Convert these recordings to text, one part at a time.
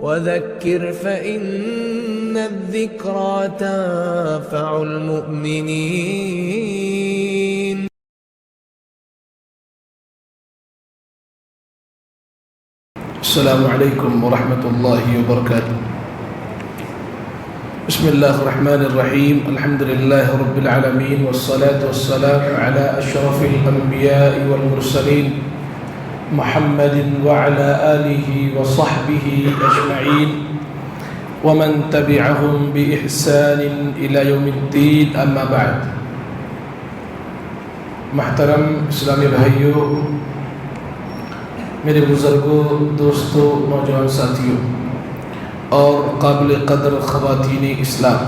وذكر فإن الذكرى تنفع المؤمنين. السلام علیکم ورحمۃ اللہ وبرکاتہ. بسم اللہ الرحمن الرحیم. الحمد للہ رب العالمین والصلاة والسلام علی اشرف الانبیاء والمرسلین محمد وعلى آلہ وصحبہ اجمعین ومن تبعهم بإحسان إلى يوم الدین. اما بعد. محترم اسلامی بھائیوں، میرے بزرگوں، دوستوں، نوجوان ساتھیوں اور قابل قدر خواتین اسلام،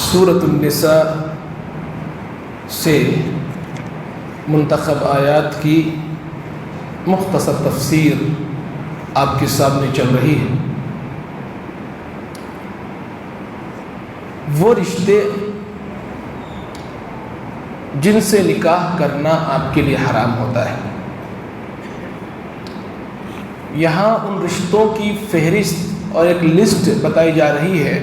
سورۃ النساء سے منتخب آیات کی مختصر تفسیر آپ کے سامنے چل رہی ہے. وہ رشتے جن سے نکاح کرنا آپ کے لیے حرام ہوتا ہے، یہاں ان رشتوں کی فہرست اور ایک لسٹ بتائی جا رہی ہے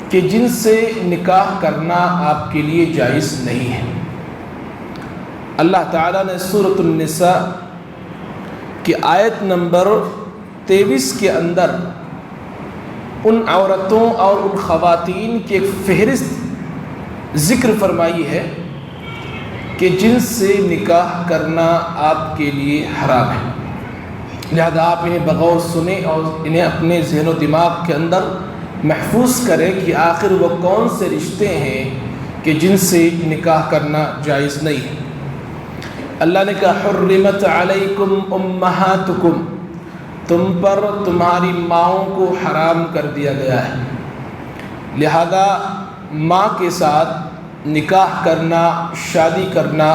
کہ جن سے نکاح کرنا آپ کے لیے جائز نہیں ہے. اللہ تعالیٰ نے سورۃ النساء کی آیت نمبر 23 کے اندر ان عورتوں اور ان خواتین کی ایک فہرست ذکر فرمائی ہے کہ جن سے نکاح کرنا آپ کے لیے حرام ہے. لہذا آپ انہیں بغور سنیں اور انہیں اپنے ذہن و دماغ کے اندر محفوظ کریں کہ آخر وہ کون سے رشتے ہیں کہ جن سے نکاح کرنا جائز نہیں ہے. اللہ نے کہا حرمت علیکم امہاتکم، تم پر تمہاری ماؤں کو حرام کر دیا گیا ہے، لہذا ماں کے ساتھ نکاح کرنا، شادی کرنا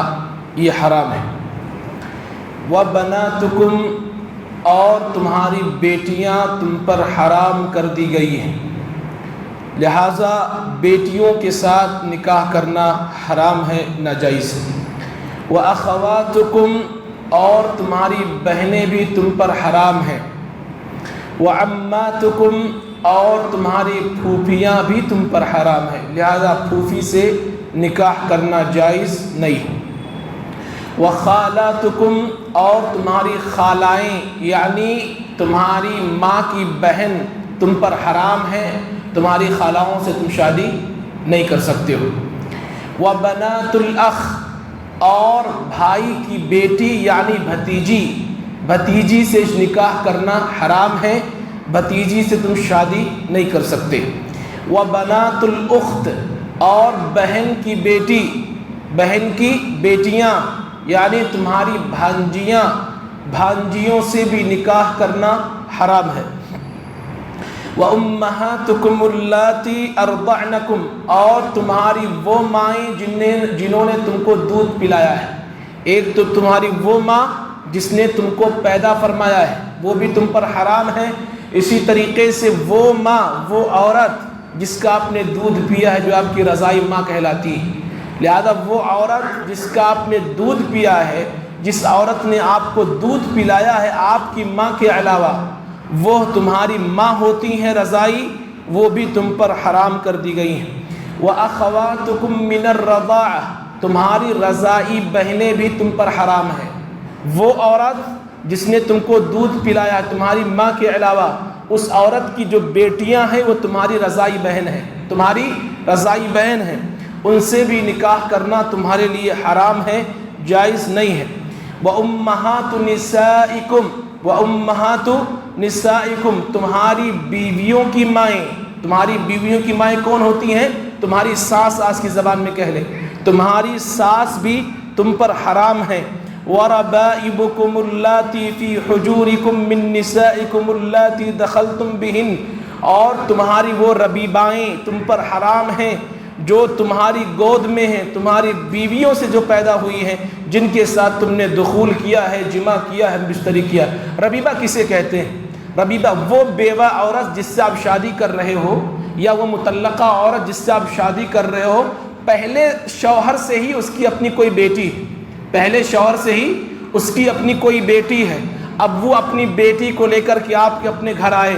یہ حرام ہے. وَبَنَاتُكُمْ، اور تمہاری بیٹیاں تم پر حرام کر دی گئی ہیں، لہذا بیٹیوں کے ساتھ نکاح کرنا حرام ہے، ناجائز ہے. وَأَخَوَاتُكُمْ، اور تمہاری بہنیں بھی تم پر حرام ہیں. وَعَمَّاتُكُمْ، اور تمہاری پھوپھیاں بھی تم پر حرام ہیں، لہذا پھوپھی سے نکاح کرنا جائز نہیں. وَخَالَاتُكُمْ، اور تمہاری خالائیں یعنی تمہاری ماں کی بہن تم پر حرام ہیں، تمہاری خالاؤں سے تم شادی نہیں کر سکتے ہو. وَبَنَاتُ الْأَخِ، اور بھائی کی بیٹی یعنی بھتیجی سے نکاح کرنا حرام ہے، بھتیجی سے تم شادی نہیں کر سکتے. وَبَنَاتُ الْأُخْتِ، اور بہن کی بیٹیاں یعنی تمہاری بھانجیوں سے بھی نکاح کرنا حرام ہے. وَأُمَّهَاتُكُمُ اللَّاتِي أَرْضَعْنَكُمْ، اور تمہاری وہ مائیں جنہوں نے تم کو دودھ پلایا ہے. ایک تو تمہاری وہ ماں جس نے تم کو پیدا فرمایا ہے، وہ بھی تم پر حرام ہے. اسی طریقے سے وہ ماں، وہ عورت جس کا آپ نے دودھ پیا ہے، جو آپ کی رضائی ماں کہلاتی ہے. لہذا وہ عورت جس کا آپ نے دودھ پیا ہے، جس عورت نے آپ کو دودھ پلایا ہے آپ کی ماں کے علاوہ، وہ تمہاری ماں ہوتی ہیں رضائی، وہ بھی تم پر حرام کر دی گئی ہیں. وَأَخَوَاتُكُمْ مِنَ الرَّضَاعَةِ، تمہاری رضائی بہنیں بھی تم پر حرام ہیں. وہ عورت جس نے تم کو دودھ پلایا ہے تمہاری ماں کے علاوہ، اس عورت کی جو بیٹیاں ہیں وہ تمہاری رضائی بہن ہیں، ان سے بھی نکاح کرنا تمہارے لیے حرام ہے، جائز نہیں ہے. وَأُمَّهَاتُ نِسَائِكُمْ، تمہاری بیویوں کی مائیں کون ہوتی ہیں؟ تمہاری ساس. آج کی زبان میں کہہ لیں، تمہاری ساس بھی تم پر حرام ہیں. وَرَبَائِبُكُمُ اللَّاتِي فِي حُجُورِكُمْ مِن نِّسَائِكُمُ اللَّاتِي دَخَلْتُمْ بِهِنَّ، اور تمہاری وہ ربیبائیں تم پر حرام ہیں جو تمہاری گود میں ہیں، تمہاری بیویوں سے جو پیدا ہوئی ہیں، جن کے ساتھ تم نے دخول کیا ہے، جمع کیا ہے، بستری کیا. ربیبہ کسے کہتے ہیں؟ ربیبہ وہ بیوہ عورت جس سے آپ شادی کر رہے ہو، یا وہ مطلقہ عورت جس سے آپ شادی کر رہے ہو، پہلے شوہر سے ہی اس کی اپنی کوئی بیٹی، پہلے شوہر سے ہی اس کی اپنی کوئی بیٹی ہے، اب وہ اپنی بیٹی کو لے کر کے آپ کے اپنے گھر آئے،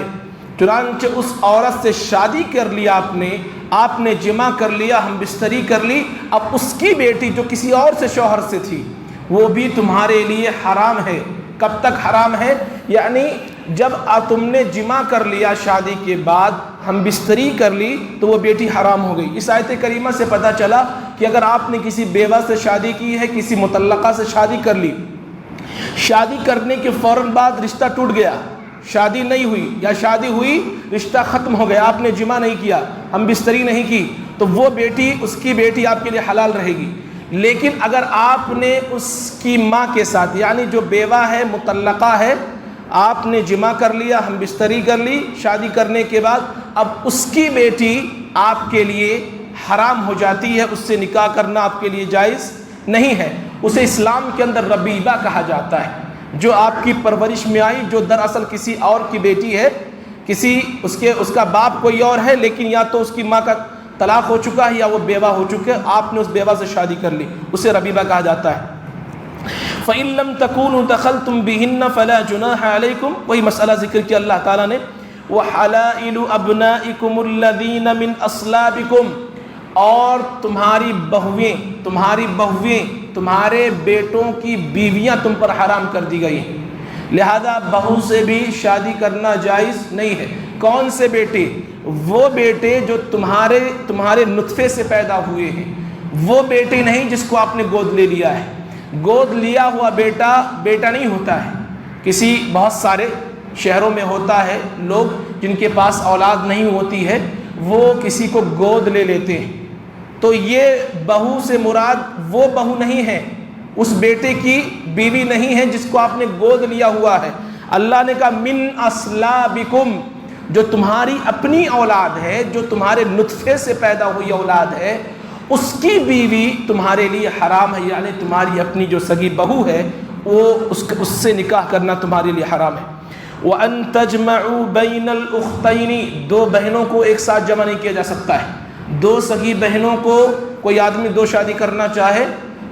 چنانچہ اس عورت سے شادی کر لیا آپ نے جمع کر لیا، ہم بستری کر لی، اب اس کی بیٹی جو کسی اور سے شوہر سے تھی وہ بھی تمہارے لیے حرام ہے۔ کب تک حرام ہے؟ یعنی جب تم نے جمع کر لیا، شادی کے بعد ہم بستری کر لی تو وہ بیٹی حرام ہو گئی۔ اس آیت کریمہ سے پتہ چلا کہ اگر آپ نے کسی بیوہ سے شادی کی ہے، کسی مطلقہ سے شادی کر لی، شادی کرنے کے فوراً بعد رشتہ ٹوٹ گیا، شادی نہیں ہوئی یا شادی ہوئی رشتہ ختم ہو گیا، آپ نے جمع نہیں کیا، ہم بستری نہیں کی، تو وہ بیٹی، اس کی بیٹی آپ کے لیے حلال رہے گی۔ لیکن اگر آپ نے اس کی ماں کے ساتھ، یعنی جو بیوہ ہے، مطلقہ ہے، آپ نے جمع کر لیا، ہم بستری کر لی، شادی کرنے کے بعد اب اس کی بیٹی آپ کے لیے حرام ہو جاتی ہے، اس سے نکاح کرنا آپ کے لیے جائز نہیں ہے۔ اسے اسلام کے اندر ربیبہ کہا جاتا ہے، جو آپ کی پرورش میں آئی، جو دراصل کسی اور کی بیٹی ہے، اس کا باپ کوئی اور ہے، لیکن یا تو اس کی ماں کا طلاق ہو چکا ہے یا وہ بیوہ ہو چکے، آپ نے اس بیوہ سے شادی کر لی، اسے ربیبہ کہا جاتا ہے۔ فَإِن لَمْ تَكُونُوا دَخَلْتُمْ بِهِنَّ فَلَا جُنَاحَ عَلَيْكُمْ، وہی مسئلہ ذکر کیا اللہ تعالیٰ نے، وَحَلَائِلُ أَبْنَائِكُمُ الَّذِينَ مِنْ أَصْلَابِكُمْ، اور تمہاری بہویں، تمہارے بیٹوں کی بیویاں تم پر حرام کر دی گئی ہیں، لہذا بہو سے بھی شادی کرنا جائز نہیں ہے۔ کون سے بیٹے؟ وہ بیٹے جو تمہارے نطفے سے پیدا ہوئے ہیں، وہ بیٹے نہیں جس کو آپ نے گود لے لیا ہے۔ گود لیا ہوا بیٹا نہیں ہوتا ہے۔ بہت سارے شہروں میں ہوتا ہے، لوگ جن کے پاس اولاد نہیں ہوتی ہے وہ کسی کو گود لے لیتے ہیں، تو یہ بہو سے مراد وہ بہو نہیں ہے، اس بیٹے کی بیوی نہیں ہے جس کو آپ نے گود لیا ہوا ہے۔ اللہ نے کہا من اصلابکم، جو تمہاری اپنی اولاد ہے، جو تمہارے نطفے سے پیدا ہوئی اولاد ہے، اس کی بیوی تمہارے لیے حرام ہے، یعنی تمہاری اپنی جو سگی بہو ہے وہ اس سے نکاح کرنا تمہارے لیے حرام ہے۔ وَأَن تَجْمَعُوا بَيْنَ الْأُخْتَيْنِ، دو بہنوں کو ایک ساتھ جمع نہیں کیا جا سکتا ہے۔ دو سگی بہنوں کو کوئی آدمی دو شادی کرنا چاہے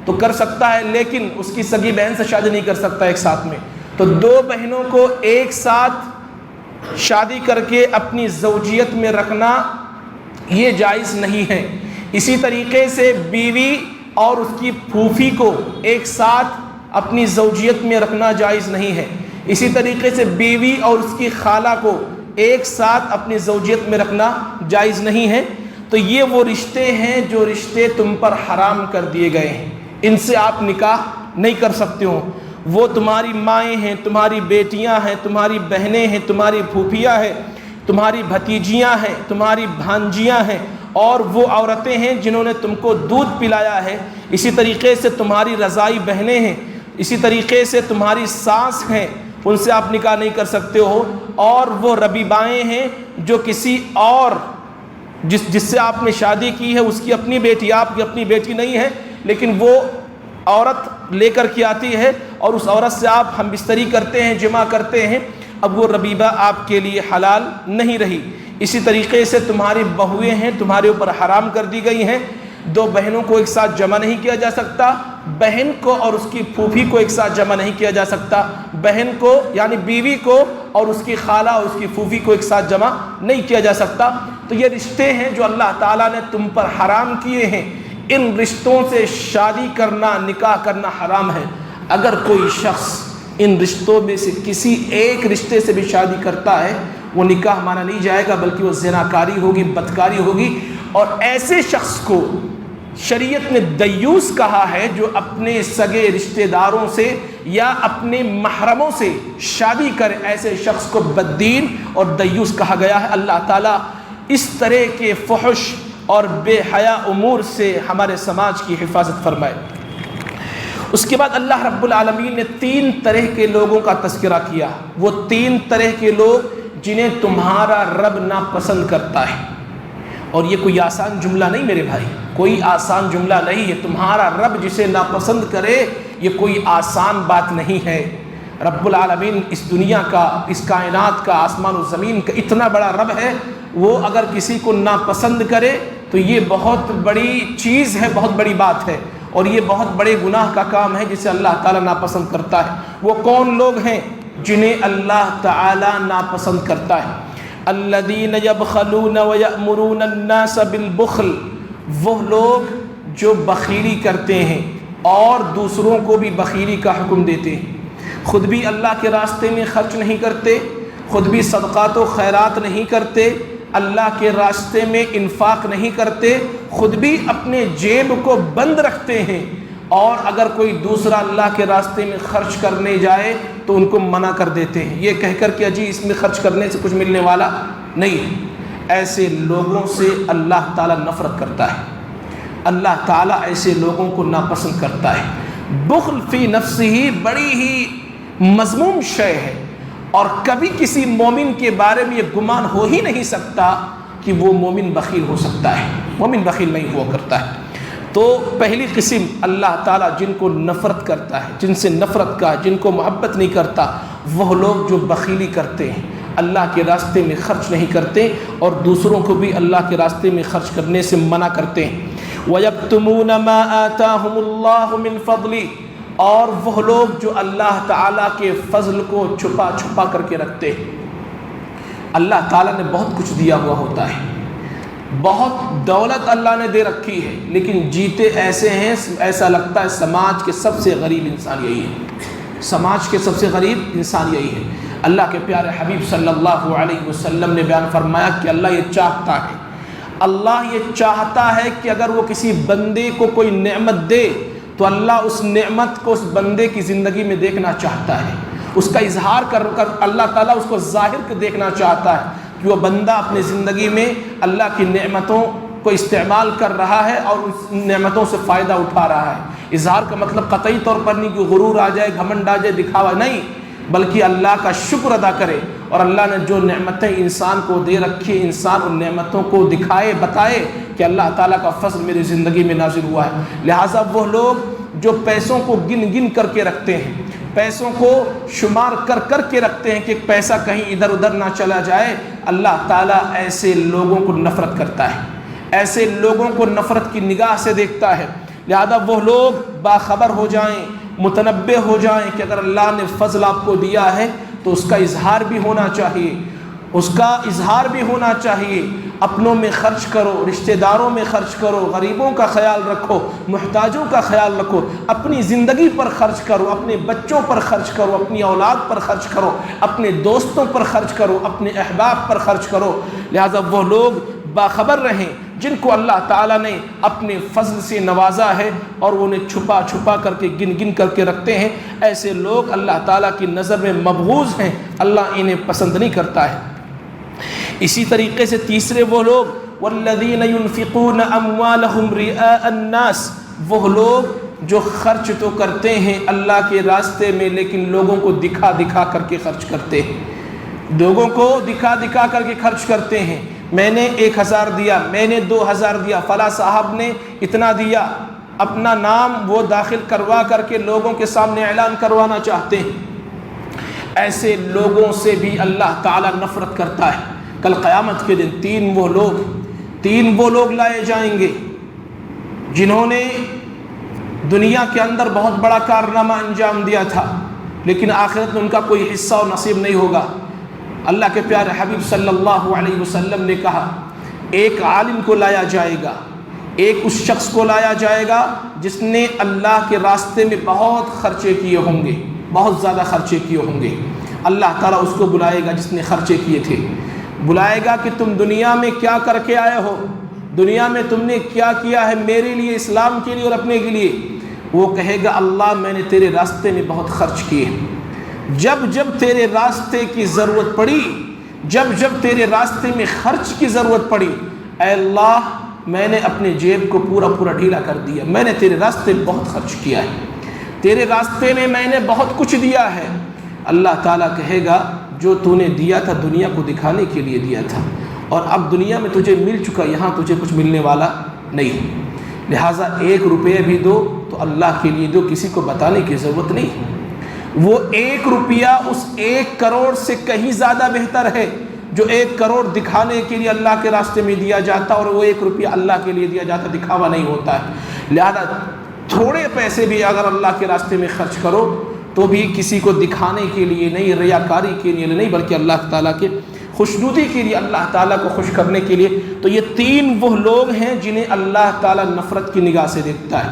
تو کر سکتا ہے، لیکن اس کی سگی بہن سے شادی نہیں کر سکتا ایک ساتھ میں۔ تو دو بہنوں کو ایک ساتھ شادی کر کے اپنی زوجیت میں رکھنا یہ جائز نہیں ہے۔ اسی طریقے سے بیوی اور اس کی پھوپھی کو ایک ساتھ اپنی زوجیت میں رکھنا جائز نہیں ہے۔ اسی طریقے سے بیوی اور اس کی خالہ کو ایک ساتھ اپنی زوجیت میں رکھنا جائز نہیں ہے۔ تو یہ وہ رشتے ہیں جو رشتے تم پر حرام کر دیے گئے ہیں، ان سے آپ نکاح نہیں کر سکتے ہو۔ وہ تمہاری مائیں ہیں، تمہاری بیٹیاں ہیں، تمہاری بہنیں ہیں، تمہاری پھوپھیاں ہیں، تمہاری بھتیجیاں ہیں، تمہاری بھانجیاں ہیں، اور وہ عورتیں ہیں جنہوں نے تم کو دودھ پلایا ہے۔ اسی طریقے سے تمہاری رضائی بہنیں ہیں، اسی طریقے سے تمہاری ساس ہیں، ان سے آپ نکاح نہیں کر سکتے ہو۔ اور وہ ربیبائیں ہیں جو کسی اور جس سے آپ نے شادی کی ہے اس کی اپنی بیٹی، آپ کی اپنی بیٹی نہیں ہے، لیکن وہ عورت لے کر کے آتی ہے اور اس عورت سے آپ ہم بستری کرتے ہیں، جمع کرتے ہیں، اب وہ ربیبہ آپ کے لیے حلال نہیں رہی۔ اسی طریقے سے تمہاری بہویں ہیں، تمہارے اوپر حرام کر دی گئی ہیں۔ دو بہنوں کو ایک ساتھ جمع نہیں کیا جا سکتا، بہن کو اور اس کی پھوپھی کو ایک ساتھ جمع نہیں کیا جا سکتا، بہن کو یعنی بیوی کو اور اس کی خالہ اور اس کی پھوپھی کو ایک ساتھ جمع نہیں کیا جا سکتا۔ تو یہ رشتے ہیں جو اللہ تعالیٰ نے تم پر حرام کیے ہیں، ان رشتوں سے شادی کرنا، نکاح کرنا حرام ہے۔ اگر کوئی شخص ان رشتوں میں سے کسی ایک رشتے سے بھی شادی کرتا ہے وہ نکاح مانا نہیں جائے گا، بلکہ وہ زناکاری ہوگی، بدکاری ہوگی۔ اور ایسے شخص کو شریعت نے دیوس کہا ہے جو اپنے سگے رشتہ داروں سے یا اپنے محرموں سے شادی کرے، ایسے شخص کو بددین اور دیوس کہا گیا ہے۔ اللہ تعالیٰ اس طرح کے فحش اور بے حیا امور سے ہمارے سماج کی حفاظت فرمائے۔ اس کے بعد اللہ رب العالمین نے 3 طرح کے لوگوں کا تذکرہ کیا، وہ 3 طرح کے لوگ جنہیں تمہارا رب ناپسند کرتا ہے۔ اور یہ کوئی آسان جملہ نہیں میرے بھائی، کوئی آسان جملہ نہیں ہے۔ تمہارا رب جسے ناپسند کرے یہ کوئی آسان بات نہیں ہے۔ رب العالمین اس دنیا کا، اس کائنات کا، آسمان و زمین کا اتنا بڑا رب ہے، وہ اگر کسی کو ناپسند کرے تو یہ بہت بڑی چیز ہے، بہت بڑی بات ہے۔ اور یہ بہت بڑے گناہ کا کام ہے جسے اللہ تعالیٰ ناپسند کرتا ہے۔ وہ کون لوگ ہیں جنہیں اللہ تعالیٰ ناپسند کرتا ہے؟ الذین یبخلون ویأمرون الناس بالبخل، وہ لوگ جو بخیلی کرتے ہیں اور دوسروں کو بھی بخیلی کا حکم دیتے ہیں، خود بھی اللہ کے راستے میں خرچ نہیں کرتے، خود بھی صدقات و خیرات نہیں کرتے، اللہ کے راستے میں انفاق نہیں کرتے، خود بھی اپنے جیب کو بند رکھتے ہیں، اور اگر کوئی دوسرا اللہ کے راستے میں خرچ کرنے جائے تو ان کو منع کر دیتے ہیں، یہ کہہ کر کہ اجی اس میں خرچ کرنے سے کچھ ملنے والا نہیں ہے۔ ایسے لوگوں سے اللہ تعالیٰ نفرت کرتا ہے، اللہ تعالیٰ ایسے لوگوں کو ناپسند کرتا ہے۔ بخل فی نفسہ ہی بڑی ہی مذموم شے ہے، اور کبھی کسی مومن کے بارے میں یہ گمان ہو ہی نہیں سکتا کہ وہ مومن بخیل ہو سکتا ہے، مومن بخیل نہیں ہوا کرتا ہے۔ تو پہلی قسم اللہ تعالیٰ جن کو نفرت کرتا ہے، جن سے نفرت کا، جن کو محبت نہیں کرتا، وہ لوگ جو بخیلی کرتے ہیں، اللہ کے راستے میں خرچ نہیں کرتے اور دوسروں کو بھی اللہ کے راستے میں خرچ کرنے سے منع کرتے ہیں۔ وَيَكْتُمُونَ مَا آتَاهُمُ اللَّهُ مِنْ فَضْلِهِ، اور وہ لوگ جو اللہ تعالیٰ کے فضل کو چھپا چھپا کر کے رکھتے ہیں۔ اللہ تعالیٰ نے بہت کچھ دیا ہوا ہوتا ہے، بہت دولت اللہ نے دے رکھی ہے، لیکن جیتے ایسے ہیں ایسا لگتا ہے سماج کے سب سے غریب انسان یہی ہے، سماج کے سب سے غریب انسان یہی ہے۔ اللہ کے پیارے حبیب صلی اللہ علیہ وسلم نے بیان فرمایا کہ اللہ یہ چاہتا ہے، اللہ یہ چاہتا ہے کہ اگر وہ کسی بندے کو کوئی نعمت دے تو اللہ اس نعمت کو اس بندے کی زندگی میں دیکھنا چاہتا ہے، اس کا اظہار کر اللہ تعالیٰ اس کو ظاہر دیکھنا چاہتا ہے کہ وہ بندہ اپنی زندگی میں اللہ کی نعمتوں کو استعمال کر رہا ہے اور اس نعمتوں سے فائدہ اٹھا رہا ہے۔ اظہار کا مطلب قطعی طور پر نہیں کہ غرور آ جائے، گھمنڈ آ جائے، دکھاوا نہیں، بلکہ اللہ کا شکر ادا کرے، اور اللہ نے جو نعمتیں انسان کو دے رکھی، انسان ان نعمتوں کو دکھائے، بتائے کہ اللہ تعالیٰ کا فضل میری زندگی میں نازل ہوا ہے۔ لہٰذا وہ لوگ جو پیسوں کو گن گن کر کے رکھتے ہیں، پیسوں کو شمار کر کر کے رکھتے ہیں کہ پیسہ کہیں ادھر ادھر نہ چلا جائے، اللہ تعالیٰ ایسے لوگوں کو نفرت کرتا ہے، ایسے لوگوں کو نفرت کی نگاہ سے دیکھتا ہے۔ لہذا وہ لوگ باخبر ہو جائیں، متنبہ ہو جائیں کہ اگر اللہ نے فضل آپ کو دیا ہے تو اس کا اظہار بھی ہونا چاہیے، اس کا اظہار بھی ہونا چاہیے۔ اپنوں میں خرچ کرو، رشتہ داروں میں خرچ کرو، غریبوں کا خیال رکھو، محتاجوں کا خیال رکھو، اپنی زندگی پر خرچ کرو، اپنے بچوں پر خرچ کرو، اپنی اولاد پر خرچ کرو، اپنے دوستوں پر خرچ کرو، اپنے احباب پر خرچ کرو۔ لہذا وہ لوگ باخبر رہیں جن کو اللہ تعالیٰ نے اپنے فضل سے نوازا ہے اور وہ انہیں چھپا چھپا کر کے گن گن کر کے رکھتے ہیں، ایسے لوگ اللہ تعالیٰ کی نظر میں مبغوض ہیں، اللہ انہیں پسند نہیں کرتا ہے۔ اسی طریقے سے تیسرے وہ لوگ والذین ينفقون اموالهم رئاء الناس، وہ لوگ جو خرچ تو کرتے ہیں اللہ کے راستے میں لیکن لوگوں کو دکھا دکھا کر کے خرچ کرتے ہیں، لوگوں کو دکھا دکھا کر کے خرچ کرتے ہیں۔ میں نے 1000 دیا، میں نے 2000 دیا، فلاں صاحب نے اتنا دیا، اپنا نام وہ داخل کروا کر کے لوگوں کے سامنے اعلان کروانا چاہتے ہیں۔ ایسے لوگوں سے بھی اللہ تعالیٰ نفرت کرتا ہے۔ کل قیامت کے دن تین وہ لوگ لائے جائیں گے جنہوں نے دنیا کے اندر بہت بڑا کارنامہ انجام دیا تھا، لیکن آخرت میں ان کا کوئی حصہ اور نصیب نہیں ہوگا۔ اللہ کے پیارے حبیب صلی اللہ علیہ وسلم نے کہا ایک عالم کو لایا جائے گا، ایک اس شخص کو لایا جائے گا جس نے اللہ کے راستے میں بہت خرچے کیے ہوں گے، بہت زیادہ خرچے کیے ہوں گے۔ اللہ تعالیٰ اس کو بلائے گا جس نے خرچے کیے تھے، بلائے گا کہ تم دنیا میں کیا کر کے آئے ہو، دنیا میں تم نے کیا کیا ہے میرے لیے، اسلام کے لیے اور اپنے کے لیے۔ وہ کہے گا اللہ میں نے تیرے راستے میں بہت خرچ کیے، جب جب تیرے راستے کی ضرورت پڑی، جب جب تیرے راستے میں خرچ کی ضرورت پڑی، اے اللہ میں نے اپنے جیب کو پورا ڈھیلا کر دیا، میں نے تیرے راستے میں بہت خرچ کیا ہے، تیرے راستے میں میں نے بہت کچھ دیا ہے۔ اللہ تعالیٰ کہے گا جو تو نے دیا تھا دنیا کو دکھانے کے لیے دیا تھا، اور اب دنیا میں تجھے مل چکا، یہاں تجھے کچھ ملنے والا نہیں، لہٰذا 1 روپیہ بھی دو تو اللہ کے لیے دو، کسی کو بتانے کی ضرورت نہیں۔ وہ 1 روپیہ اس 1 کروڑ سے کہیں زیادہ بہتر ہے جو 1 کروڑ دکھانے کے لیے اللہ کے راستے میں دیا جاتا، اور وہ 1 روپیہ اللہ کے لیے دیا جاتا، دکھاوا نہیں ہوتا ہے۔ لہذا تھوڑے پیسے بھی اگر اللہ کے راستے میں خرچ کرو تو بھی کسی کو دکھانے کے لیے نہیں، ریاکاری کے لیے نہیں، بلکہ اللہ تعالیٰ کے خوشنودی کے لیے، اللہ تعالیٰ کو خوش کرنے کے لیے۔ تو یہ تین وہ لوگ ہیں جنہیں اللہ تعالیٰ نفرت کی نگاہ سے دیکھتا ہے۔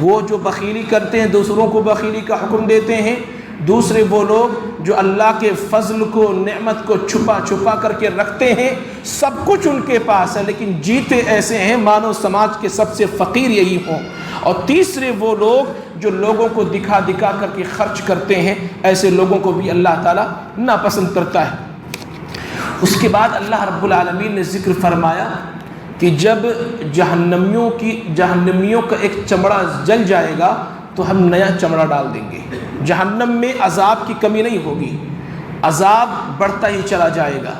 وہ جو بخیلی کرتے ہیں، دوسروں کو بخیلی کا حکم دیتے ہیں۔ دوسرے وہ لوگ جو اللہ کے فضل کو، نعمت کو چھپا چھپا کر کے رکھتے ہیں، سب کچھ ان کے پاس ہے لیکن جیتے ایسے ہیں مانو سماج کے سب سے فقیر یہی ہوں۔ اور تیسرے وہ لوگ جو لوگوں کو دکھا دکھا کر کے خرچ کرتے ہیں، ایسے لوگوں کو بھی اللہ تعالیٰ ناپسند کرتا ہے۔ اس کے بعد اللہ رب العالمین نے ذکر فرمایا کہ جب جہنمیوں کا ایک چمڑا جل جائے گا تو ہم نیا چمڑا ڈال دیں گے۔ جہنم میں عذاب کی کمی نہیں ہوگی، عذاب بڑھتا ہی چلا جائے گا،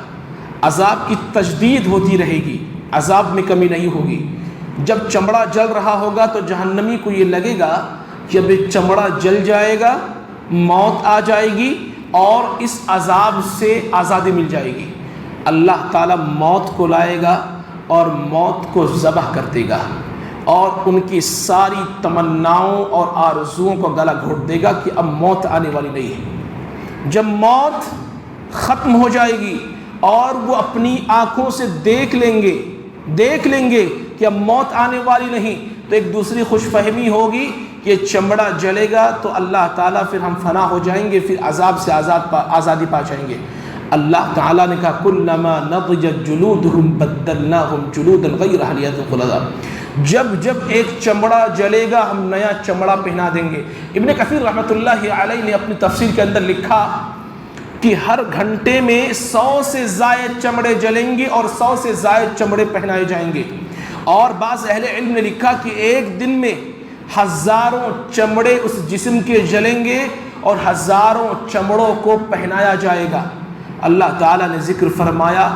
عذاب کی تجدید ہوتی رہے گی، عذاب میں کمی نہیں ہوگی۔ جب چمڑا جل رہا ہوگا تو جہنمی کو یہ لگے گا کہ اب یہ چمڑا جل جائے گا، موت آ جائے گی اور اس عذاب سے آزادی مل جائے گی۔ اللہ تعالیٰ موت کو لائے گا اور موت کو ذبح کر دے گا اور ان کی ساری تمناؤں اور آرزوؤں کو گلا گھونٹ دے گا کہ اب موت آنے والی نہیں ہے۔ جب موت ختم ہو جائے گی اور وہ اپنی آنکھوں سے دیکھ لیں گے کہ اب موت آنے والی نہیں، تو ایک دوسری خوش فہمی ہوگی کہ چمڑا جلے گا تو اللہ تعالیٰ پھر ہم فنا ہو جائیں گے، پھر عذاب سے آزادی پا جائیں گے۔ اللہ تعالیٰ نے کہا کلما نضجت جلودہم بدلناہم جلودا غیرہا لیذوقوا العذاب، جب ایک چمڑا جلے گا ہم نیا چمڑا پہنا دیں گے۔ ابن کثیر رحمۃ اللہ علیہ نے اپنی تفسیر کے اندر لکھا کہ ہر گھنٹے میں 100 سے زائد چمڑے جلیں گے اور 100 سے زائد چمڑے پہنائے جائیں گے۔ اور بعض اہل علم نے لکھا کہ ایک دن میں ہزاروں چمڑے اس جسم کے جلیں گے اور ہزاروں چمڑوں کو پہنایا جائے گا۔ اللہ تعالیٰ نے ذکر فرمایا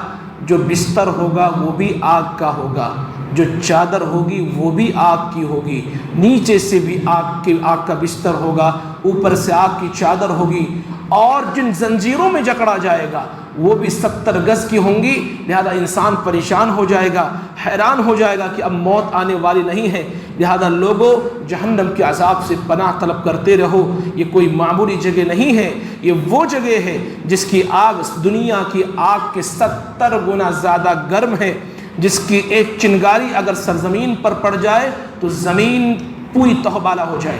جو بستر ہوگا وہ بھی آگ کا ہوگا، جو چادر ہوگی وہ بھی آگ کی ہوگی، نیچے سے بھی آگ کا بستر ہوگا، اوپر سے آگ کی چادر ہوگی، اور جن زنجیروں میں جکڑا جائے گا وہ بھی 70 گز کی ہوں گی۔ لہذا انسان پریشان ہو جائے گا، حیران ہو جائے گا کہ اب موت آنے والی نہیں ہے۔ لہذا لوگوں جہنم کے عذاب سے پناہ طلب کرتے رہو، یہ کوئی معمولی جگہ نہیں ہے، یہ وہ جگہ ہے جس کی آگ دنیا کی آگ کے 70 گنا زیادہ گرم ہے، جس کی ایک چنگاری اگر سرزمین پر پڑ جائے تو زمین پوری تہبالہ ہو جائے۔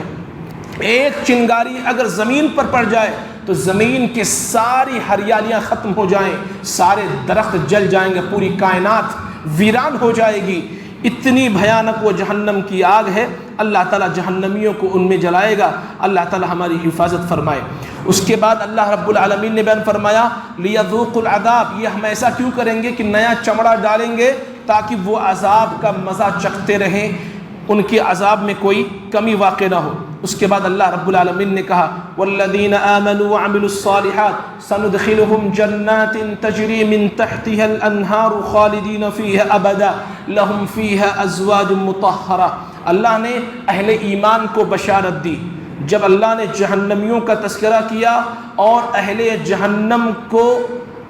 ایک چنگاری اگر زمین پر پڑ جائے تو زمین کی ساری ہریالیاں ختم ہو جائیں، سارے درخت جل جائیں گے، پوری کائنات ویران ہو جائے گی۔ اتنی بھیانک وہ جہنم کی آگ ہے۔ اللہ تعالیٰ جہنمیوں کو ان میں جلائے گا۔ اللہ تعالیٰ ہماری حفاظت فرمائے۔ اس کے بعد اللہ رب العالمین نے بیان فرمایا لیذوقوا العذاب، یہ ہم ایسا کیوں کریں گے کہ نیا چمڑا ڈالیں گے تاکہ وہ عذاب کا مزہ چکھتے رہیں، ان کے عذاب میں کوئی کمی واقع نہ ہو۔ اس کے بعد اللہ رب العالمین نے کہا والذین آمنوا وعملوا الصالحات سندخلهم جنات تجری من تحتها الانہار خالدین فیہا ابدا لهم فیہا ازواج مطہرہ۔ اللہ نے اہل ایمان کو بشارت دی۔ جب اللہ نے جہنمیوں کا تذکرہ کیا اور اہل جہنم کو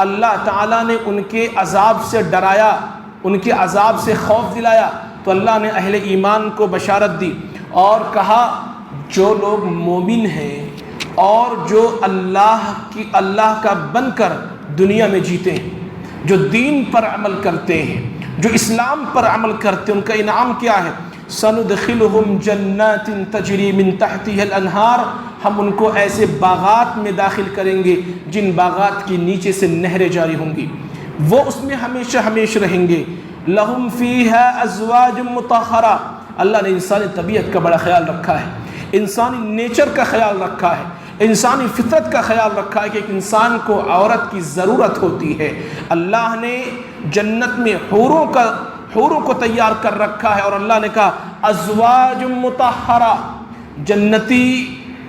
اللہ تعالیٰ نے ان کے عذاب سے ڈرایا، ان کے عذاب سے خوف دلایا، تو اللہ نے اہل ایمان کو بشارت دی اور کہا جو لوگ مومن ہیں اور جو اللہ کا بن کر دنیا میں جیتے ہیں، جو دین پر عمل کرتے ہیں، جو اسلام پر عمل کرتے ہیں، ان کا انعام کیا ہے؟ سندخلهم جنات تجری من تحتها الانہار، ہم ان کو ایسے باغات میں داخل کریں گے جن باغات کی نیچے سے نہریں جاری ہوں گی، وہ اس میں ہمیشہ ہمیشہ رہیں گے۔ لہم فیہا ازواج مطہرہ، اللہ نے انسانی طبیعت کا بڑا خیال رکھا ہے، انسانی نیچر کا خیال رکھا ہے، انسانی فطرت کا خیال رکھا ہے کہ ایک انسان کو عورت کی ضرورت ہوتی ہے۔ اللہ نے جنت میں حوروں کو تیار کر رکھا ہے، اور اللہ نے کہا ازواج مطہرہ،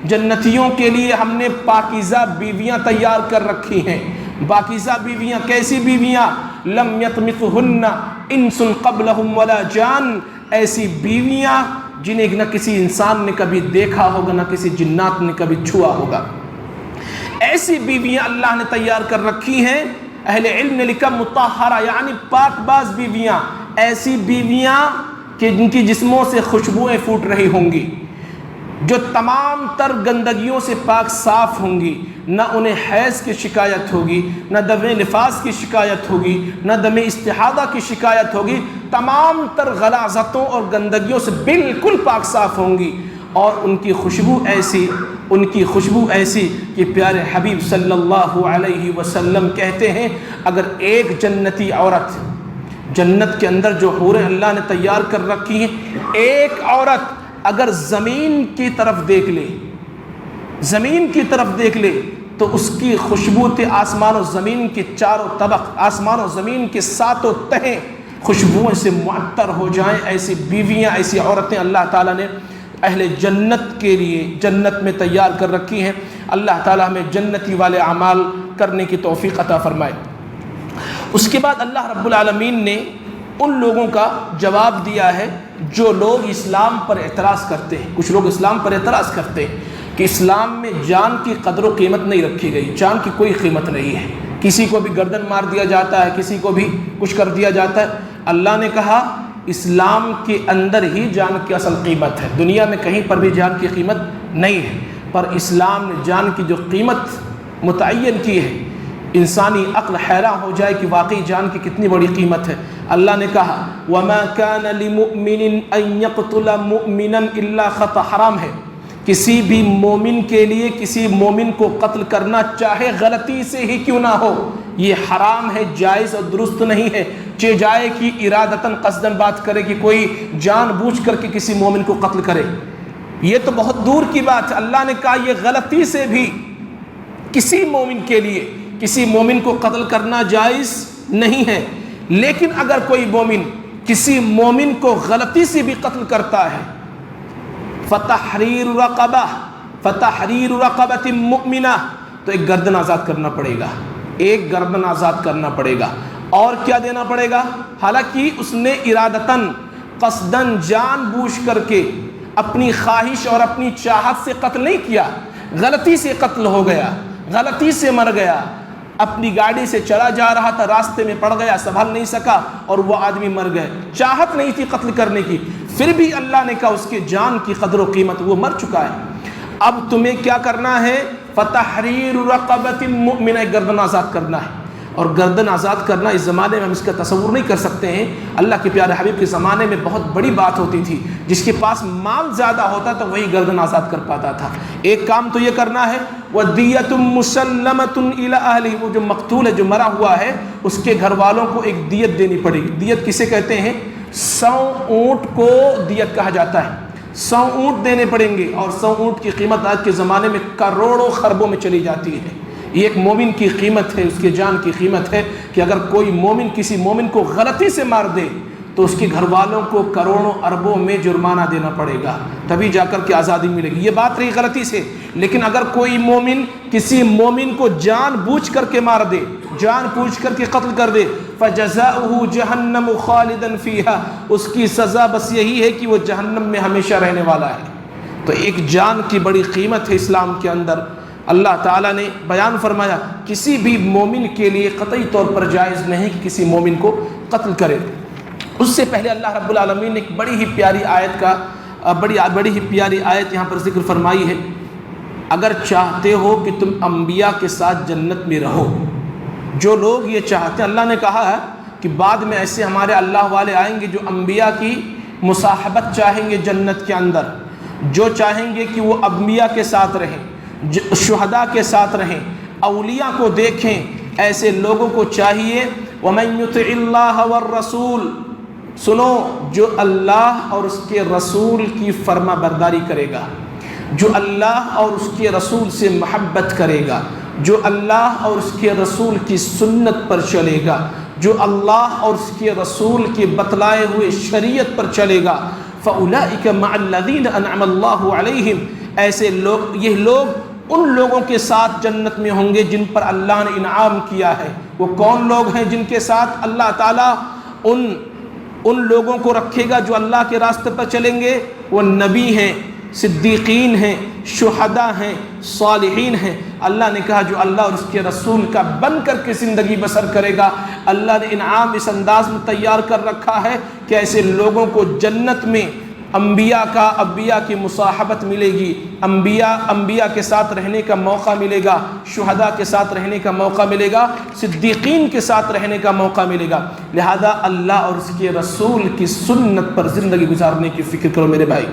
جنتیوں کے لیے ہم نے پاکیزہ بیویاں تیار کر رکھی ہیں۔ پاکیزہ بیویاں کیسی بیویاں؟ لم یطمثہن انس قبلہم ولا جان، ایسی بیویاں جنہیں نہ کسی انسان نے کبھی دیکھا ہوگا، نہ کسی جنات نے کبھی چھوا ہوگا۔ ایسی بیویاں اللہ نے تیار کر رکھی ہیں۔ اہل علم نے لکھا مطہرہ یعنی پاک باز بیویاں، ایسی بیویاں کہ جن کی جسموں سے خوشبوئیں پھوٹ رہی ہوں گی، جو تمام تر گندگیوں سے پاک صاف ہوں گی، نہ انہیں حیض کی شکایت ہوگی، نہ دم نفاس کی شکایت ہوگی، نہ دم استحاضہ کی شکایت ہوگی، تمام تر غلاظتوں اور گندگیوں سے بالکل پاک صاف ہوں گی، اور ان کی خوشبو ایسی کہ پیارے حبیب صلی اللہ علیہ وسلم کہتے ہیں اگر ایک جنتی عورت، جنت کے اندر جو حوریں اللہ نے تیار کر رکھی ہیں، ایک عورت اگر زمین کی طرف دیکھ لے تو اس کی خوشبو آسمان و زمین کے چاروں طبق، آسمان و زمین کے ساتوں تہیں خوشبوؤں سے معطر ہو جائیں۔ ایسی بیویاں، ایسی عورتیں اللہ تعالیٰ نے اہل جنت کے لیے جنت میں تیار کر رکھی ہیں۔ اللہ تعالیٰ ہمیں جنتی والے اعمال کرنے کی توفیق عطا فرمائے۔ اس کے بعد اللہ رب العالمین نے ان لوگوں کا جواب دیا ہے جو لوگ اسلام پر اعتراض کرتے ہیں۔ کچھ لوگ اسلام پر اعتراض کرتے ہیں کہ اسلام میں جان کی قدر و قیمت نہیں رکھی گئی، جان کی کوئی قیمت نہیں ہے، کسی کو بھی گردن مار دیا جاتا ہے، کسی کو بھی کچھ کر دیا جاتا ہے۔ اللہ نے کہا اسلام کے اندر ہی جان کی اصل قیمت ہے، دنیا میں کہیں پر بھی جان کی قیمت نہیں ہے، پر اسلام نے جان کی جو قیمت متعین کی ہے، انسانی عقل حیران ہو جائے کہ واقعی جان کی کتنی بڑی قیمت ہے۔ اللہ نے کہا وَمَا كَانَ لِمُؤْمِنٍ أَن يَقْتُلَ مُؤْمِنًا إِلَّا خَطَأً، حرام ہے کسی بھی مومن کے لیے کسی مومن کو قتل کرنا، چاہے غلطی سے ہی کیوں نہ ہو، یہ حرام ہے، جائز اور درست نہیں ہے۔ جائے کہ ارادتاً قصداً بات کرے کہ کوئی جان بوجھ کر کے کسی مومن کو قتل کرے، یہ تو بہت دور کی بات ہے۔ اللہ نے کہا یہ غلطی سے بھی کسی مومن کے لیے کسی مومن کو قتل کرنا جائز نہیں ہے، لیکن اگر کوئی مومن کسی مومن کو غلطی سے بھی قتل کرتا ہے فتحریر رقبۃ مؤمنہ، تو ایک گردن آزاد کرنا پڑے گا، ایک گردن آزاد کرنا پڑے گا۔ اور کیا دینا پڑے گا؟ حالانکہ اس نے ارادتاً قصداً جان بوجھ کر کے اپنی خواہش اور اپنی چاہت سے قتل نہیں کیا، غلطی سے قتل ہو گیا، غلطی سے مر گیا، اپنی گاڑی سے چلا جا رہا تھا، راستے میں پڑ گیا، سنبھل نہیں سکا اور وہ آدمی مر گئے، چاہت نہیں تھی قتل کرنے کی، پھر بھی اللہ نے کہا اس کے جان کی قدر و قیمت، وہ مر چکا ہے۔ اب تمہیں کیا کرنا ہے؟ فتحریر رقبۃ مؤمنہ، گردن آزاد کرنا ہے۔ اور گردن آزاد کرنا اس زمانے میں ہم اس کا تصور نہیں کر سکتے ہیں، اللہ کے پیارے حبیب کے زمانے میں بہت بڑی بات ہوتی تھی، جس کے پاس مال زیادہ ہوتا تو وہی گردن آزاد کر پاتا تھا۔ ایک کام تو یہ کرنا ہے وَدِيَّةٌ مُسَلَّمَةٌ إِلَىٰ أَهْلِهِ، وہ جو مقتول ہے، جو مرا ہوا ہے، اس کے گھر والوں کو ایک دیت دینی پڑے گی۔ دیت کسے کہتے ہیں؟ 100 اونٹ کو دیت کہا جاتا ہے، 100 اونٹ دینے پڑیں گے، اور 100 اونٹ کی قیمت آج کے زمانے میں کروڑوں خربوں میں چلی جاتی ہے۔ یہ ایک مومن کی قیمت ہے، اس کے جان کی قیمت ہے کہ اگر کوئی مومن کسی مومن کو غلطی سے مار دے تو اس کے گھر والوں کو کروڑوں اربوں میں جرمانہ دینا پڑے گا، تبھی جا کر کے آزادی ملے گی۔ یہ بات رہی غلطی سے، لیکن اگر کوئی مومن کسی مومن کو جان بوجھ کر کے مار دے، جان بوجھ کر کے قتل کر دے، فَجَزَاؤُهُ جَهَنَّمُ خَالِدًا فِيهَا، اس کی سزا بس یہی ہے کہ وہ جہنم میں ہمیشہ رہنے والا ہے۔ تو ایک جان کی بڑی قیمت ہے اسلام کے اندر۔ اللہ تعالیٰ نے بیان فرمایا کسی بھی مومن کے لیے قطعی طور پر جائز نہیں کہ کسی مومن کو قتل کرے۔ اس سے پہلے اللہ رب العالمین نے ایک بڑی ہی پیاری آیت یہاں پر ذکر فرمائی ہے، اگر چاہتے ہو کہ تم انبیاء کے ساتھ جنت میں رہو، جو لوگ یہ چاہتے ہیں، اللہ نے کہا ہے کہ بعد میں ایسے ہمارے اللہ والے آئیں گے جو انبیاء کی مصاحبت چاہیں گے جنت کے اندر، جو چاہیں گے کہ وہ انبیاء کے ساتھ رہیں، شہداء کے ساتھ رہیں، اولیاء کو دیکھیں، ایسے لوگوں کو چاہیے وَمَن يُطِعِ اللَّهَ وَالرَّسُولَ، سنو جو اللہ اور اس کے رسول کی فرما برداری کرے گا، جو اللہ اور اس کے رسول سے محبت کرے گا، جو اللہ اور اس کے رسول کی سنت پر چلے گا، جو اللہ اور اس کے رسول کے بتلائے ہوئے شریعت پر چلے گا، فَأُولَئِكَ مَعَ الَّذِينَ أَنْعَمَ اللَّهُ عَلَيْهِمْ، ایسے لوگ، یہ لوگ ان لوگوں کے ساتھ جنت میں ہوں گے جن پر اللہ نے انعام کیا ہے۔ وہ کون لوگ ہیں جن کے ساتھ اللہ تعالیٰ ان لوگوں کو رکھے گا جو اللہ کے راستے پر چلیں گے؟ وہ نبی ہیں، صدیقین ہیں، شہداء ہیں، صالحین ہیں۔ اللہ نے کہا جو اللہ اور اس کے رسول کا بن کر کے زندگی بسر کرے گا، اللہ نے انعام اس انداز میں تیار کر رکھا ہے کہ ایسے لوگوں کو جنت میں انبیاء کی مصاحبت ملے گی، انبیاء کے ساتھ رہنے کا موقع ملے گا، شہداء کے ساتھ رہنے کا موقع ملے گا، صدیقین کے ساتھ رہنے کا موقع ملے گا۔ لہذا اللہ اور اس کے رسول کی سنت پر زندگی گزارنے کی فکر کرو میرے بھائی،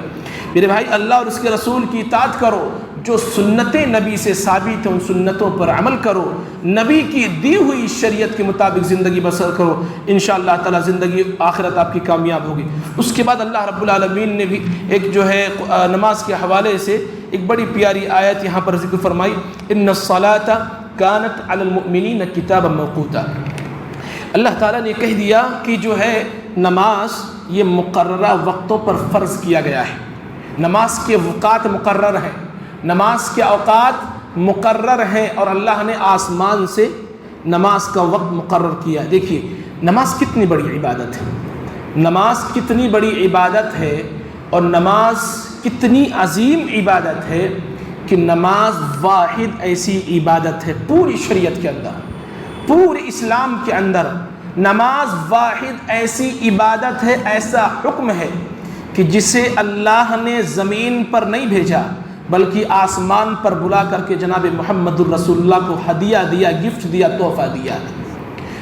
اللہ اور اس کے رسول کی اطاعت کرو، جو سنتیں نبی سے ثابت ہیں ان سنتوں پر عمل کرو، نبی کی دی ہوئی شریعت کے مطابق زندگی بسر کرو، انشاءاللہ تعالی زندگی آخرت آپ کی کامیاب ہوگی۔ اس کے بعد اللہ رب العالمین نے بھی ایک جو ہے نماز کے حوالے سے ایک بڑی پیاری آیت یہاں پر ذکر فرمائی، ان الصلاۃ کانت علی المؤمنین کتابا موقوتا۔ اللہ تعالیٰ نے کہہ دیا کہ جو ہے نماز یہ مقررہ وقتوں پر فرض کیا گیا ہے، نماز کے اوقات مقرر ہیں، نماز کے اوقات مقرر ہیں، اور اللہ نے آسمان سے نماز کا وقت مقرر کیا۔ دیکھیے نماز کتنی بڑی عبادت ہے، نماز کتنی بڑی عبادت ہے، اور نماز کتنی عظیم عبادت ہے کہ نماز واحد ایسی عبادت ہے پوری شریعت کے اندر، پورے اسلام کے اندر نماز واحد ایسی عبادت ہے، ایسا حکم ہے کہ جسے اللہ نے زمین پر نہیں بھیجا بلکہ آسمان پر بلا کر کے جناب محمد الرسول اللہ کو ہدیہ دیا، گفٹ دیا، تحفہ دیا۔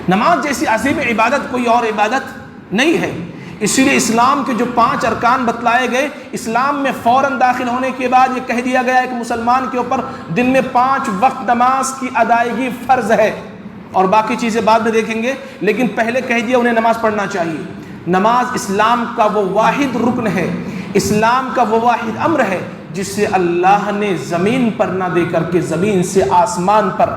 نماز جیسی عظیم عبادت کوئی اور عبادت نہیں ہے، اسی لیے اسلام کے جو 5 ارکان بتلائے گئے، اسلام میں فوراً داخل ہونے کے بعد یہ کہہ دیا گیا ہے کہ مسلمان کے اوپر دن میں 5 وقت نماز کی ادائیگی فرض ہے، اور باقی چیزیں بعد میں دیکھیں گے، لیکن پہلے کہہ دیا انہیں نماز پڑھنا چاہیے۔ نماز اسلام کا وہ واحد رکن ہے، اسلام کا وہ واحد امر ہے جس سے اللہ نے زمین پر نہ دے کر کے زمین سے آسمان پر،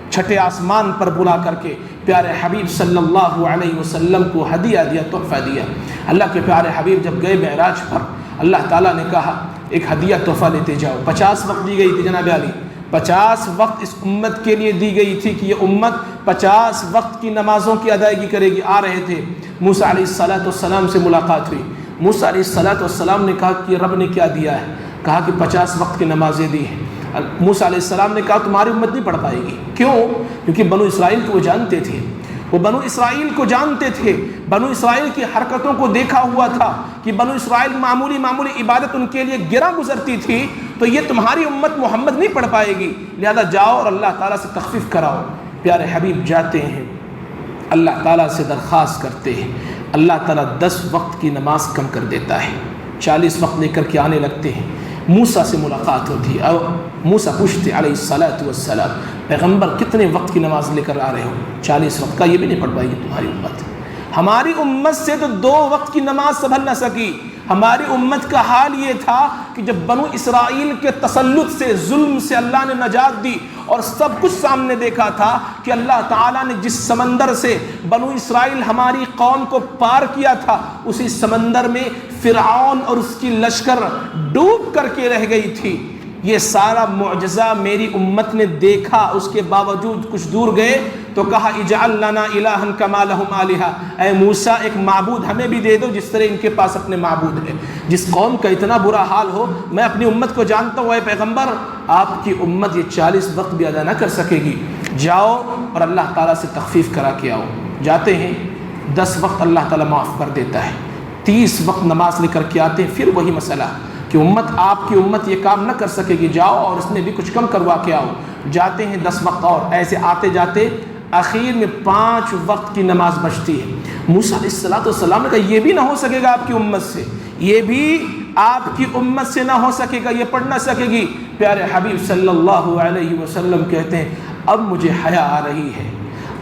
چھٹے آسمان پر بلا کر کے پیارے حبیب صلی اللہ علیہ وسلم کو ہدیہ دیا، تحفہ دیا۔ اللہ کے پیارے حبیب جب گئے معراج پر، اللہ تعالیٰ نے کہا ایک ہدیہ تحفہ لیتے جاؤ۔ 50 وقت دی گئی تھی جناب علی، 50 وقت اس امت کے لیے دی گئی تھی کہ یہ امت 50 وقت کی نمازوں کی ادائیگی کرے گی۔ آ رہے تھے، موسیٰ علیہ السلام سے ملاقات ہوئی، موسیٰ علیہ السلام نے کہا کہ رب نے کیا دیا ہے؟ کہا کہ 50 وقت کی نمازیں دی ہیں۔ موسیٰ علیہ السلام نے کہا تمہاری امت نہیں پڑھ پائے گی، کیوں؟ کیونکہ بنو اسرائیل کو وہ جانتے تھے، وہ بنو اسرائیل کو جانتے تھے، بنو اسرائیل کی حرکتوں کو دیکھا ہوا تھا کہ بنو اسرائیل معمولی عبادت ان کے لیے گرا گزرتی تھی، تو یہ تمہاری امت محمد نہیں پڑھ پائے گی، لہذا جاؤ اور اللہ تعالیٰ سے تخفیف کراؤ۔ پیارے حبیب جاتے ہیں، اللہ تعالیٰ سے درخواست کرتے ہیں، اللہ تعالیٰ 10 وقت کی نماز کم کر دیتا ہے، 40 وقت لے کر کے آنے لگتے ہیں۔ موسیٰ سے ملاقات ہوتی ہے، اور موسیٰ پوچھتے علیہ السلام پیغمبر کتنے وقت کی نماز لے کر آ رہے ہو؟ 40 وقت کا، یہ بھی نہیں پڑھ پائے گی تمہاری امت، ہماری امت سے تو 2 وقت کی نماز سنبھل نہ سکی۔ ہماری امت کا حال یہ تھا کہ جب بنو اسرائیل کے تسلط سے، ظلم سے اللہ نے نجات دی، اور سب کچھ سامنے دیکھا تھا کہ اللہ تعالیٰ نے جس سمندر سے بنو اسرائیل ہماری قوم کو پار کیا تھا، اسی سمندر میں فرعون اور اس کی لشکر ڈوب کر کے رہ گئی تھی۔ یہ سارا معجزہ میری امت نے دیکھا، اس کے باوجود کچھ دور گئے تو کہا اجعل لنا الہا کما لہم آلہہ، اے موسیٰ ایک معبود ہمیں بھی دے دو جس طرح ان کے پاس اپنے معبود ہے۔ جس قوم کا اتنا برا حال ہو، میں اپنی امت کو جانتا ہوں، اے پیغمبر آپ کی امت یہ 40 وقت بھی ادا نہ کر سکے گی، جاؤ اور اللہ تعالیٰ سے تخفیف کرا کے آؤ۔ جاتے ہیں، 10 وقت اللہ تعالیٰ معاف کر دیتا ہے، 30 وقت نماز لے کر کے آتے ہیں، پھر وہی مسئلہ کہ آپ کی امت یہ کام نہ کر سکے گی، جاؤ اور اس نے بھی کچھ کم کروا کے آؤ۔ جاتے ہیں 10 وقت، اور ایسے آتے جاتے آخر میں 5 وقت کی نماز بچتی ہے۔ موسیٰ علیہ السلام نے کہا یہ بھی نہ ہو سکے گا آپ کی امت سے، یہ بھی آپ کی امت سے نہ ہو سکے گا، یہ پڑھ نہ سکے گی۔ پیارے حبیب صلی اللہ علیہ وسلم کہتے ہیں اب مجھے حیا آ رہی ہے،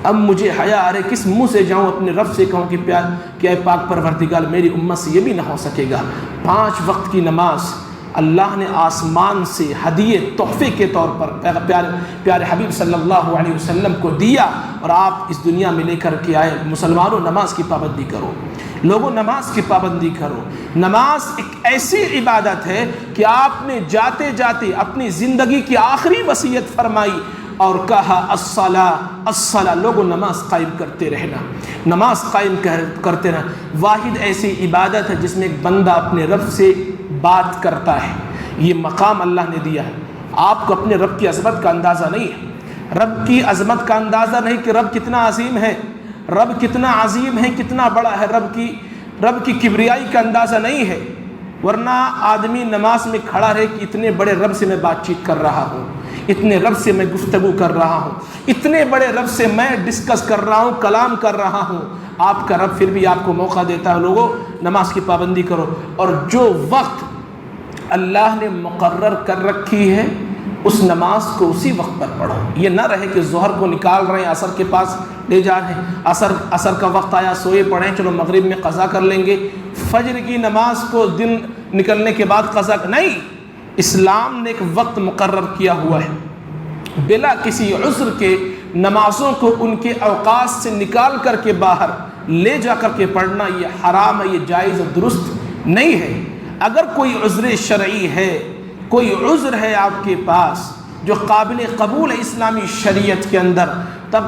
اب مجھے حیا آ رہی، کس منہ سے جاؤں اپنے رب سے کہوں کہ اے پاک پروردگار میری امت سے یہ بھی نہ ہو سکے گا۔ 5 وقت کی نماز اللہ نے آسمان سے ہدیے، تحفے کے طور پر پیارے حبیب صلی اللہ علیہ وسلم کو دیا، اور آپ اس دنیا میں لے کر کے آئے۔ مسلمانوں نماز کی پابندی کرو، لوگوں نماز کی پابندی کرو۔ نماز ایک ایسی عبادت ہے کہ آپ نے جاتے جاتے اپنی زندگی کی آخری وصیت فرمائی اور کہا الصلاۃ، لوگوں نماز قائم کرتے رہنا، نماز قائم کرتے رہنا۔ واحد ایسی عبادت ہے جس میں ایک بندہ اپنے رب سے بات کرتا ہے، یہ مقام اللہ نے دیا ہے۔ آپ کو اپنے رب کی عظمت کا اندازہ نہیں ہے، رب کی عظمت کا اندازہ نہیں کہ رب کتنا عظیم ہے، رب کتنا عظیم ہے، کتنا بڑا ہے، رب کی کبریائی کا اندازہ نہیں ہے۔ ورنہ آدمی نماز میں کھڑا رہے کہ اتنے بڑے رب سے میں بات چیت کر رہا ہوں، اتنے رب سے میں گفتگو کر رہا ہوں، اتنے بڑے رب سے میں ڈسکس کر رہا ہوں، کلام کر رہا ہوں، آپ کا رب پھر بھی آپ کو موقع دیتا ہے لوگوں نماز کی پابندی کرو، اور جو وقت اللہ نے مقرر کر رکھی ہے اس نماز کو اسی وقت پر پڑھو۔ یہ نہ رہے کہ ظہر کو نکال رہے ہیں عصر کے پاس لے جا رہے ہیں، عصر کا وقت آیا سوئے پڑھیں، چلو مغرب میں قضا کر لیں گے، فجر کی نماز کو دن نکلنے کے بعد قضا نہیں۔ اسلام نے ایک وقت مقرر کیا ہوا ہے، بلا کسی عذر کے نمازوں کو ان کے اوقات سے نکال کر کے باہر لے جا کر کے پڑھنا یہ حرام ہے، یہ جائز درست نہیں ہے۔ اگر کوئی عذر شرعی ہے، کوئی عذر ہے آپ کے پاس جو قابل قبول ہے اسلامی شریعت کے اندر، تب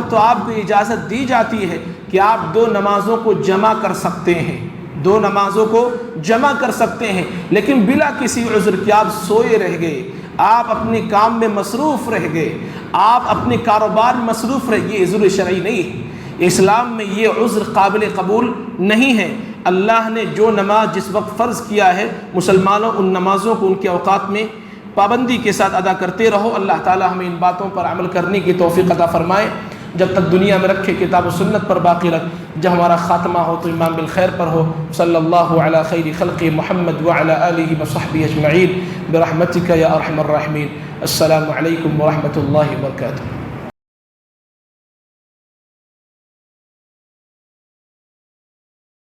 تو آپ کو اجازت دی جاتی ہے کہ آپ دو نمازوں کو جمع کر سکتے ہیں، دو نمازوں کو جمع کر سکتے ہیں، لیکن بلا کسی عذر کے آپ سوئے رہ گئے، آپ اپنے کام میں مصروف رہ گئے، آپ اپنے کاروبار میں مصروف رہ گئے، یہ عذر شرعی نہیں ہے، اسلام میں یہ عذر قابل قبول نہیں ہے۔ اللہ نے جو نماز جس وقت فرض کیا ہے مسلمانوں ان نمازوں کو ان کے اوقات میں پابندی کے ساتھ ادا کرتے رہو۔ اللہ تعالی ہمیں ان باتوں پر عمل کرنے کی توفیق عطا فرمائے، جب تک دنیا میں رکھے کتاب و سنت پر باقی رکھ، جب ہمارا خاتمہ ہو تو امام بالخیر پر ہو۔ صلی اللہ علی خیر خلق محمد وعلی آلہ وصحبہ اجمعین برحمتک یا ارحم الراحمین۔ السلام علیکم ورحمۃ اللہ وبرکاتہ۔